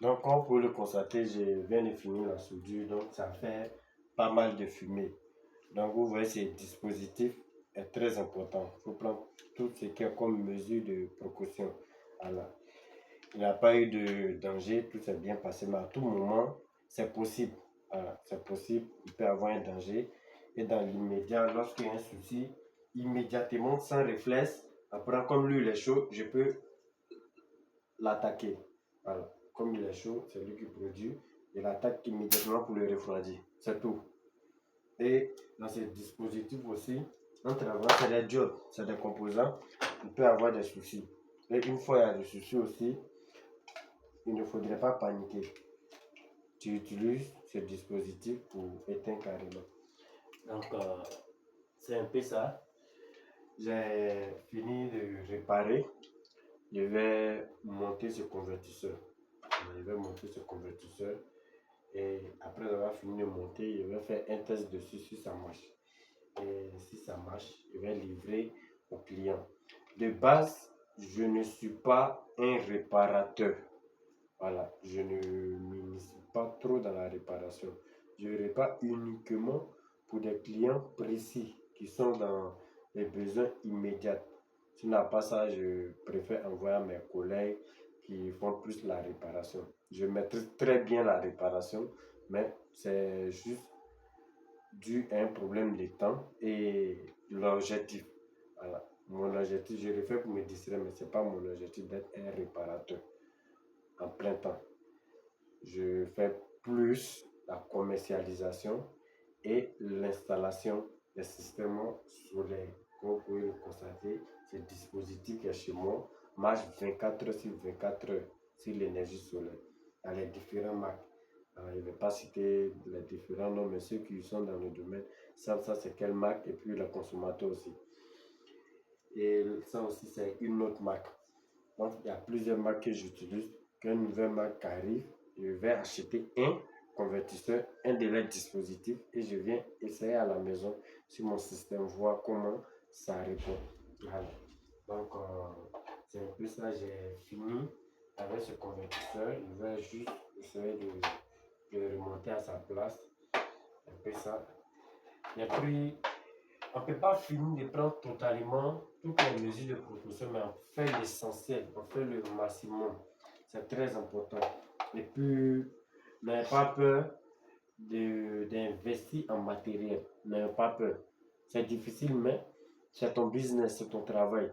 Donc, comme vous pouvez le constater, je viens de finir la soudure, donc ça fait pas mal de fumée. Donc, vous voyez, ce dispositif est très important. Il faut prendre tout ce qui est comme mesure de précaution. Voilà. Il n'y a pas eu de danger, tout s'est bien passé, mais à tout moment, c'est possible. Voilà, c'est possible, il peut y avoir un danger. Et dans l'immédiat, lorsqu'il y a un souci, immédiatement, sans réflexe, après, comme lui il est chaud, je peux l'attaquer. Voilà. Comme il est chaud, c'est lui qui produit. Je l'attaque immédiatement pour le refroidir. C'est tout. Et dans ce dispositif aussi, entre avant, c'est des diodes, c'est des composants. Il peut y avoir des soucis. Et une fois il y a des soucis aussi, il ne faudrait pas paniquer. Tu utilises ce dispositif pour éteindre carrément. Donc, c'est un peu ça. J'ai fini de réparer. Je vais monter ce convertisseur. Je vais monter ce convertisseur. Et après avoir fini de monter, je vais faire un test dessus si ça marche. Et si ça marche, je vais livrer au client. De base, je ne suis pas un réparateur. Voilà, je ne m'initie pas trop dans la réparation. Je répare uniquement pour des clients précis qui sont dans les besoins immédiats. Si n'a pas ça, je préfère envoyer à mes collègues qui font plus la réparation. Je maîtrise très bien la réparation, mais c'est juste dû à un problème de temps et l'objectif. Voilà. Mon objectif, je le fais pour me distraire, mais ce n'est pas mon objectif d'être un réparateur en plein temps. Je fais plus la commercialisation et l'installation des systèmes solaires. Comme vous pouvez le constater, ce dispositif qui est chez moi marche 24 heures sur 24 heures sur l'énergie solaire. Dans les différents marques. Alors, je ne vais pas citer les différents noms, mais ceux qui sont dans le domaine savent ça c'est quelle marque et puis le consommateur aussi. Et ça aussi c'est une autre marque. Donc il y a plusieurs marques que j'utilise. Quand une nouvelle marque arrive, je vais acheter un convertisseur, un de leurs dispositifs et je viens essayer à la maison sur mon système, voir comment ça répond. Voilà. Donc, c'est un peu ça, j'ai fini avec ce convertisseur. Je vais juste essayer de remonter à sa place. Un peu ça. J'ai pris, on ne peut pas finir de prendre totalement toutes les mesures de précaution, mais on fait l'essentiel, on fait le maximum. C'est très important. Et puis, n'ayez pas peur d'investir en matériel. N'ayez pas peur. C'est difficile, mais c'est ton business, c'est ton travail.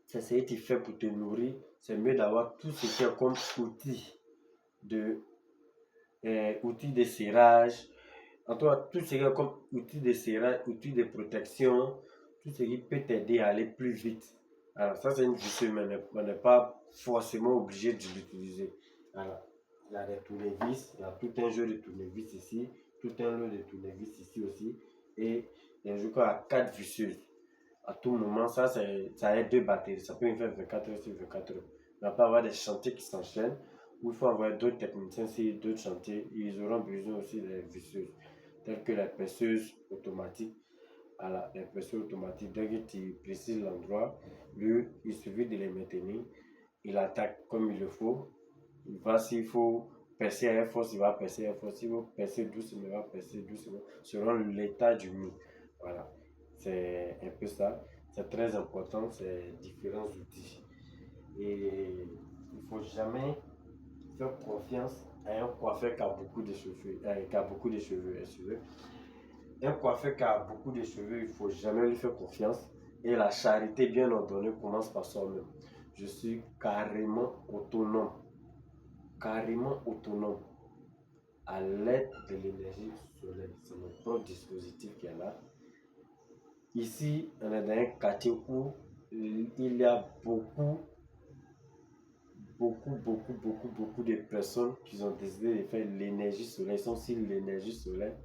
C'est ce que tu fais pour te nourrir. C'est mieux d'avoir tout ce qui est comme de, outils de serrage. En tout cas, tout ce qui est comme outils de serrage, outils de protection, tout ce qui peut t'aider à aller plus vite. Alors, ça, c'est une visseuse, mais on n'est pas forcément obligé de l'utiliser. Alors, il y a des tournevis, il y a tout un jeu de tournevis ici, tout un lot de tournevis ici aussi, et je crois à 4 visseuses. À tout moment, ça a deux batteries, ça peut faire 24 heures sur 24 heures. Il va pas avoir des chantiers qui s'enchaînent, où il faut avoir d'autres techniciens sur d'autres chantiers, ils auront besoin aussi des visseuses, telles que les perceuses automatiques. À les perceuses automatiques, dès que tu précises l'endroit, lui, il suffit de les maintenir, il attaque comme il le faut. Il va, s'il faut percer à force, il va percer à force. S'il faut percer doucement, il va percer doucement, selon l'état du mur. Voilà, c'est un peu ça. C'est très important, ces différents outils. Et il ne faut jamais faire confiance à un coiffeur qui a beaucoup de cheveux. Qui a beaucoup de cheveux, excusez. Un coiffeur qui a beaucoup de cheveux, il ne faut jamais lui faire confiance. Et la charité bien ordonnée commence par soi-même. Je suis carrément autonome à l'aide de l'énergie solaire. C'est notre propre dispositif qui est là. Ici, on est dans un quartier où il y a beaucoup de personnes qui ont décidé de faire l'énergie solaire. Ils sont sur l'énergie solaire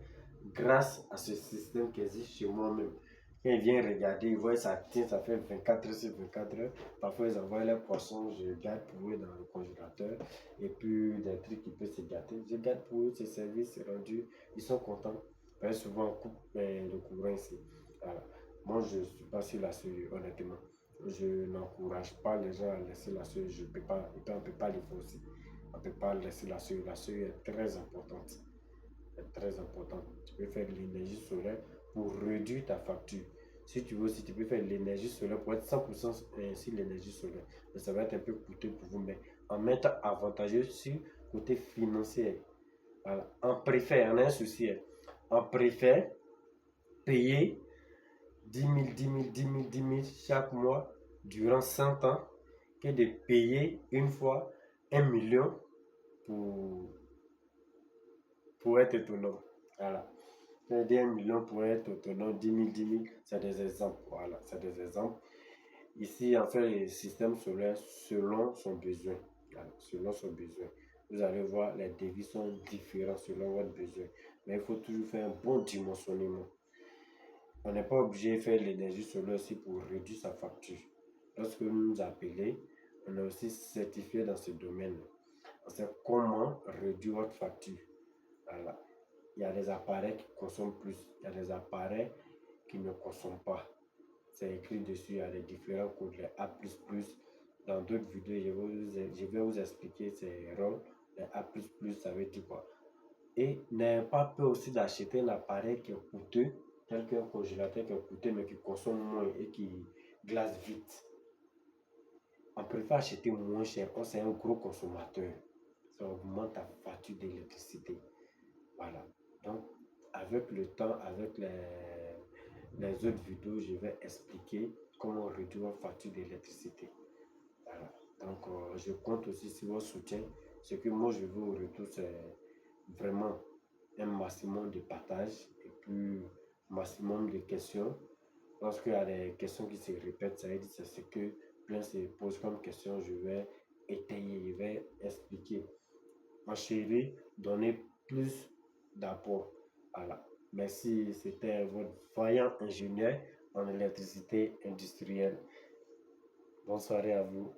grâce à ce système qui existe chez moi-même. Quand ils viennent regarder, ils voient ça tient, ça fait 24 heures sur 24 heures. Parfois, ils envoient leurs poissons, je garde pour eux dans le congélateur. Et puis, des trucs qui peuvent se gâter. Je garde pour eux, ce service est rendu. Ils sont contents. Mais souvent, on coupe le courant ici. Voilà. Moi, je ne suis pas sur la série, honnêtement. Je n'encourage pas les gens à laisser la série. Je peux pas, on ne peut pas les forcer. te parle, c'est la soleil. La soleil est très importante. C'est très important. Tu peux faire de l'énergie solaire pour réduire ta facture. Si tu veux aussi, tu peux faire de l'énergie solaire pour être 100% sur l'énergie solaire. Mais ça va être un peu coûteux pour vous, mais en même temps avantageux sur le côté financier. Voilà. On préfère, on a un souci. On préfère payer 10 000, 10 000, 10 000, 10 000 chaque mois durant 100 ans que de payer une fois 1 million pour, pour être autonome. Voilà. Dire 1 million pour être autonome, 10 000, 10 000, c'est des exemples. Voilà, c'est des exemples. Ici, en fait, le système solaire selon son besoin. Voilà, selon son besoin. Vous allez voir, les devis sont différents selon votre besoin. Mais il faut toujours faire un bon dimensionnement. On n'est pas obligé de faire l'énergie solaire aussi pour réduire sa facture. Lorsque vous nous appelez, on est aussi certifié dans ce domaine. On sait comment réduire votre facture. Voilà. Il y a des appareils qui consomment plus, il y a des appareils qui ne consomment pas. C'est écrit dessus, il y a les différents codes, les A++. Dans d'autres vidéos, je vais vous expliquer ces rôles. Les A++, ça veut dire quoi? Et n'ayez pas peur aussi d'acheter un appareil qui est coûteux, tel qu'un congélateur qui est coûteux mais qui consomme moins et qui glace vite. On préfère acheter moins cher, quand c'est un gros consommateur. Ça augmente ta facture d'électricité. Voilà. Donc, avec le temps, avec les autres vidéos, je vais expliquer comment réduire votre facture d'électricité. Voilà. Donc, je compte aussi sur votre soutien. Ce que moi, je veux au retour, c'est vraiment un maximum de partage et puis maximum de questions. Lorsqu'il y a des questions qui se répètent, ça veut dire c'est ce que plein se pose comme question, je vais étayer, je vais expliquer. Ma chérie, donner plus d'apport. Voilà. Merci, c'était votre voyant ingénieur en électricité industrielle. Bonne soirée à vous.